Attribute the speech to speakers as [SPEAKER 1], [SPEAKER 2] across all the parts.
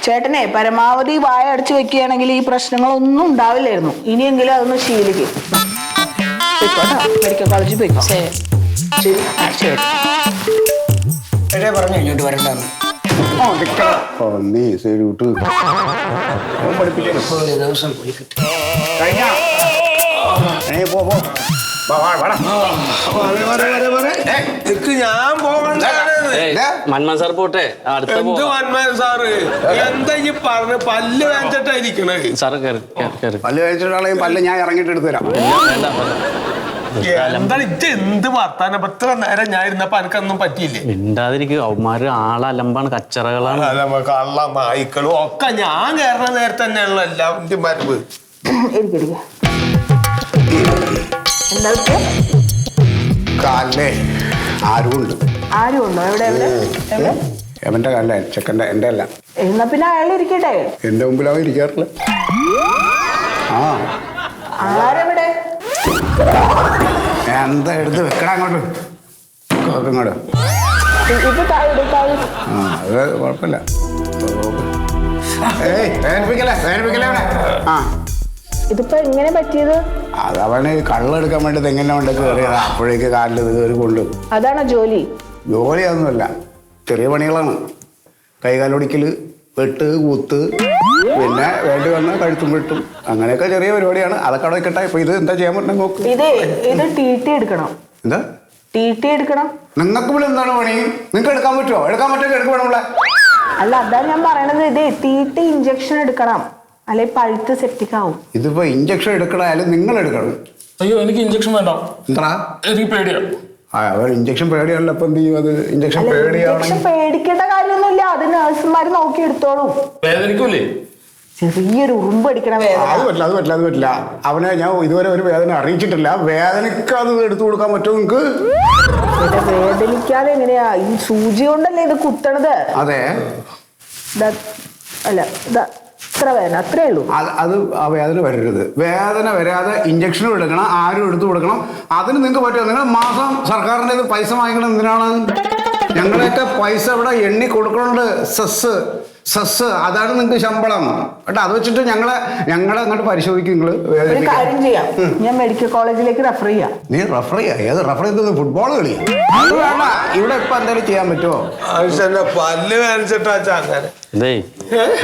[SPEAKER 1] ചേട്ടനെ പരമാവധി വായ അടച്ചു വെക്കുകയാണെങ്കിൽ ഈ പ്രശ്നങ്ങളൊന്നും ഉണ്ടാവില്ലായിരുന്നു. ഇനിയെങ്കിലും അതൊന്ന് ശീലിക്കും. മെഡിക്കൽ കോളേജിൽ പോയിക്കോ. ശരി
[SPEAKER 2] പറഞ്ഞു ഇങ്ങോട്ട് വരണ്ടെന്ന്. ദിവസം പോയി കിട്ടി.
[SPEAKER 3] ഞാൻ പോകണ്ട.
[SPEAKER 4] മന്മൻ സാർ പോട്ടെ.
[SPEAKER 3] എന്ത് മന്മൻ സാറ്? എന്താ ഈ പറഞ്ഞ് പല്ല് വേണ്ടിട്ടായിരിക്കണേ?
[SPEAKER 4] സാറ്
[SPEAKER 5] പല്ല് കഴിച്ചിട്ടാണെങ്കിൽ പല്ല് ഞാൻ ഇറങ്ങിയിട്ട് എടുത്തു തരാം.
[SPEAKER 3] എന്താണ് ഇത്? എന്ത് വർത്താനം? എത്ര നേരം ഞാൻ ഇരുന്നപ്പോ എനിക്കൊന്നും പറ്റിയില്ലേ?
[SPEAKER 4] മിണ്ടാതിരിക്കും. അവന്മാര് ആളലമ്പാണ്, കച്ചറകളാണ്,
[SPEAKER 3] കള്ള നായ്ക്കളും ഒക്കെ. ഞാൻ കയറുന്ന നേരത്തെ തന്നെയാണല്ലോ എല്ലാവരും മരവ്.
[SPEAKER 5] കാലിലെ ആരുമുണ്ട്.
[SPEAKER 1] ആരുമുണ്ടോ? എവിടെ എവിടെ എവിടെ?
[SPEAKER 5] എവന്റെ കാലിലെ ചെക്കൻ്റെ, എൻ്റെ അല്ല.
[SPEAKER 1] എന്നാ പിന്നെ അയാൾ ഇരിക്കട്ടെ.
[SPEAKER 5] എന്റെ മുമ്പിൽ അവൻ ഇരിക്കാറില്ല.
[SPEAKER 1] ആരെവിടെ?
[SPEAKER 5] എന്താ എടുത്ത് വെക്കടാ അങ്ങോട്ട്. ഇങ്ങോട്ട്. അത് കുഴപ്പമില്ല.
[SPEAKER 1] ഇതിപ്പോ എങ്ങനെ പറ്റിയത്?
[SPEAKER 5] അതവന് കള്ളെടുക്കാൻ വേണ്ടി തെങ്ങനെ കൊണ്ട് കയറിയതാ. അപ്പോഴേക്ക് കാലിൽ ഇത് കയറി കൊണ്ടു.
[SPEAKER 1] അതാണോ ജോലി?
[SPEAKER 5] ജോലിയൊന്നുമല്ല, ചെറിയ പണികളാണ്. കൈകാലൊടിക്കല്, വെട്ട്, കൂത്ത്, പിന്നെ വേണ്ടി വന്ന് കഴുത്തും വെട്ടും, അങ്ങനെയൊക്കെ ചെറിയ പരിപാടിയാണ്. അതൊക്കെ അവിടെ വെക്കട്ടെ. ഇപ്പൊ ഇത് എന്താ ചെയ്യാൻ പറ്റുന്ന നോക്ക്.
[SPEAKER 1] ഇത് TT എടുക്കണം.
[SPEAKER 5] എന്താ
[SPEAKER 1] TT എടുക്കണം?
[SPEAKER 5] നിങ്ങൾക്ക് ഇവിടെ എന്താണ് പണി? നിങ്ങൾക്ക് എടുക്കാൻ പറ്റുമോ? എടുക്കാൻ പറ്റുമോ? എടുക്കണം നമ്മളെ.
[SPEAKER 1] അല്ല, അതാ ഞാൻ പറയണത്. TT ഇഞ്ചക്ഷൻ എടുക്കണം, അല്ലെ പഴുത്ത് സെപ്റ്റിക് ആവും.
[SPEAKER 5] ഇതിപ്പോ ഇഞ്ചക്ഷൻ എടുക്കണായാലും നിങ്ങൾ എടുക്കണം.
[SPEAKER 3] അയ്യോ, എനിക്ക് ഇഞ്ചക്ഷൻ വേണ്ട.
[SPEAKER 5] എന്താ?
[SPEAKER 3] എനിക്ക് പേടിയാണ്.
[SPEAKER 5] അവർ ഇഞ്ചക്ഷൻ പേടിയാണല്ലോ. അപ്പൊ എന്ത് ചെയ്യും? അത് ഇഞ്ചക്ഷൻ പേടിയാണെങ്കിൽ
[SPEAKER 1] പേടിക്കേണ്ട കാര്യമൊന്നുമില്ല. അത് നഴ്സുമാര് നോക്കി എടുത്തോളും.
[SPEAKER 3] വേദനിക്കൂലേ?
[SPEAKER 1] ചെറിയൊരു ഉറുമ്പ് അടിക്കണ വേദന.
[SPEAKER 5] അത് പറ്റില്ല. അവനെ ഞാൻ ഇതുവരെ ഒരു വേദന അറിയിച്ചിട്ടില്ല. വേദനയ്ക്കത് എടുത്തു കൊടുക്കാൻ പറ്റുമോ നിങ്ങൾക്ക്?
[SPEAKER 1] വേദനിക്കാതെ എങ്ങനെയാ? ഈ സൂചി കൊണ്ടല്ലേ ഇത് കുത്തണത്?
[SPEAKER 5] അതെ.
[SPEAKER 1] അല്ല, ഇത്ര വേദന, അത്രേ ഉള്ളൂ.
[SPEAKER 5] അത് ആ വേദന വരരുത്. വേദന വരാതെ ഇഞ്ചക്ഷനും എടുക്കണം, ആരും എടുത്തു കൊടുക്കണം. അതിന് നിങ്ങൾക്ക് പറ്റുമോ? നിങ്ങൾ മാസം സർക്കാരിൻ്റെ പൈസ വാങ്ങിക്കണം. എന്തിനാണ്? ഞങ്ങളെയൊക്കെ പൈസ ഇവിടെ എണ്ണി കൊടുക്കണുണ്ട്. സെസ് അതാണ് നിങ്ങൾക്ക് ശമ്പളം കേട്ടോ. അത് വെച്ചിട്ട് ഞങ്ങളെ അങ്ങോട്ട് പരിശോധിക്കും. നിങ്ങൾ
[SPEAKER 1] ഒരു കാര്യം ചെയ്യാം, ഞാൻ മെഡിക്കൽ കോളേജിലേക്ക് റെഫർ ചെയ്യാം.
[SPEAKER 5] നീ റെഫർ ചെയ്യാം? ഏത് റെഫർ ചെയ്തത്? ഫുട്ബോൾ കളിയാ? അത് വേണ്ട. ഇവിടെ ഇപ്പൊ എന്തെങ്കിലും ചെയ്യാൻ പറ്റുമോ?
[SPEAKER 3] പല്ല് വേദനിച്ചിട്ടാ അങ്ങനെ.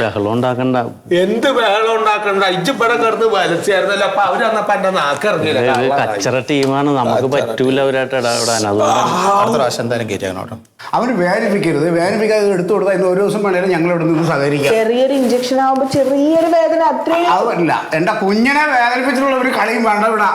[SPEAKER 4] ബഹളം ഉണ്ടാക്കണ്ട.
[SPEAKER 3] എന്ത് ബഹളം ഉണ്ടാക്കണ്ട? ഇജ്ജിപ്പടെ കിടന്ന് വലിച്ചായിരുന്നല്ലോ. അപ്പൊ അവര് വന്നപ്പോ എന്റെ നാക്കിറങ്ങില്ല.
[SPEAKER 4] കച്ചറ ടീമാണ്, നമുക്ക് പറ്റൂല അവരായിട്ട് ഇടപെടാൻ. അതുകൊണ്ട്
[SPEAKER 5] അവന് വേദനിപ്പിക്കരുത്. വേദനിപ്പിക്കാതെ എടുത്തു കൊടുത്താൽ ഇന്ന് ഒരു ദിവസം വേണേലും ഞങ്ങൾ ഇവിടെ നിന്ന് സഹകരിക്കാം.
[SPEAKER 1] ചെറിയൊരു ഇഞ്ചക്ഷൻ ആവുമ്പോ ചെറിയൊരു വേദന, അത്രയും.
[SPEAKER 5] അതല്ല, എന്റെ കുഞ്ഞിനെ വേദനിപ്പിച്ചിട്ടുള്ള ഒരു കളിയും വേണ്ട ഇവിടെ.